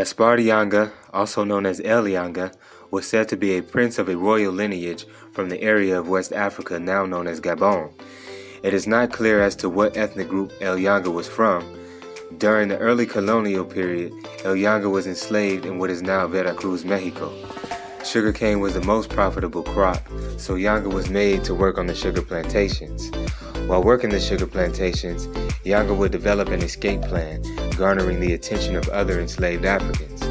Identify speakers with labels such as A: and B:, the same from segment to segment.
A: Yanga, also known as El Yanga, was said to be a prince of a royal lineage from the area of West Africa now known as Gabon. It is not clear as to what ethnic group El Yanga was from. During the early colonial period, El Yanga was enslaved in what is now Veracruz, Mexico. Sugarcane was the most profitable crop, so Yanga was made to work on the sugar plantations. While working the sugar plantations, Yanga would develop an escape plan, garnering the attention of other enslaved Africans.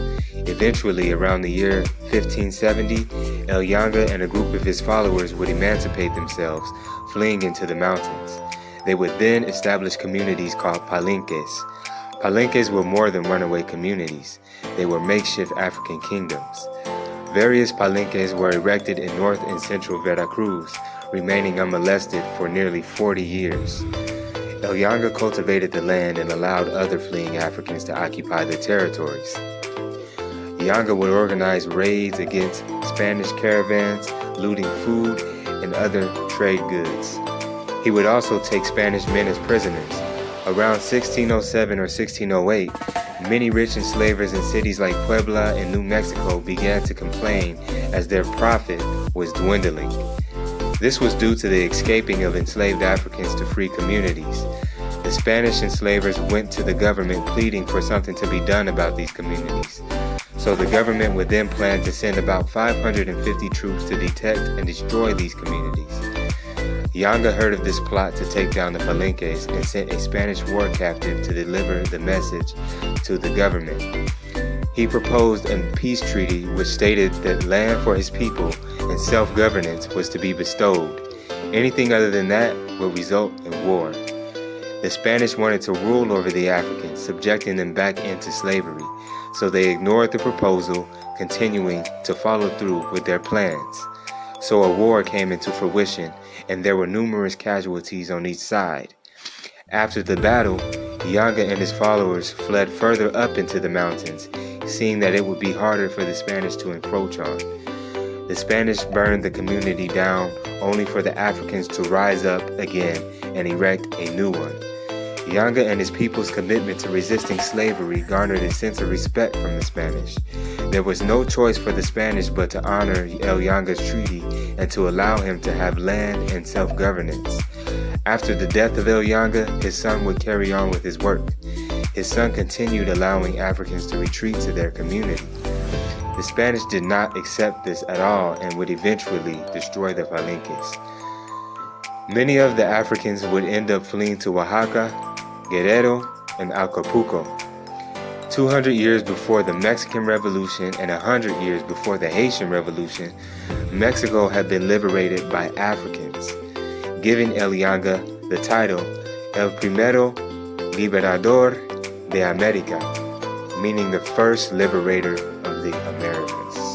A: Eventually, around the year 1570, El Yanga and a group of his followers would emancipate themselves, fleeing into the mountains. They would then establish communities called palenques. Palenques were more than runaway communities. They were makeshift African kingdoms. Various palenques were erected in north and central Veracruz, remaining unmolested for nearly 40 years. El Yanga cultivated the land and allowed other fleeing Africans to occupy the territories. Yanga would organize raids against Spanish caravans, looting food and other trade goods. He would also take Spanish men as prisoners. Around 1607 or 1608, many rich enslavers in cities like Puebla and New Mexico began to complain as their profit was dwindling. This was due to the escaping of enslaved Africans to free communities. The Spanish enslavers went to the government pleading for something to be done about these communities. So the government would then plan to send about 550 troops to detect and destroy these communities. Yanga heard of this plot to take down the palenques and sent a Spanish war captive to deliver the message to the government. He proposed a peace treaty which stated that land for his people and self-governance was to be bestowed. Anything other than that would result in war. The Spanish wanted to rule over the Africans, subjecting them back into slavery, so they ignored the proposal, continuing to follow through with their plans. So a war came into fruition, and there were numerous casualties on each side. After the battle, Yanga and his followers fled further up into the mountains, seeing that it would be harder for the Spanish to encroach on. The Spanish burned the community down, only for the Africans to rise up again and erect a new one. Yanga and his people's commitment to resisting slavery garnered a sense of respect from the Spanish. There was no choice for the Spanish but to honor El Yanga's treaty and to allow him to have land and self-governance. After the death of El Yanga, his son would carry on with his work. His son continued allowing Africans to retreat to their community. The Spanish did not accept this at all and would eventually destroy the palenques. Many of the Africans would end up fleeing to Oaxaca, Guerrero, and Acapulco. 200 years before the Mexican Revolution and 100 years before the Haitian Revolution, Mexico had been liberated by Africans, giving El Yanga the title El Primero Liberador de América, meaning the first liberator of the Americas.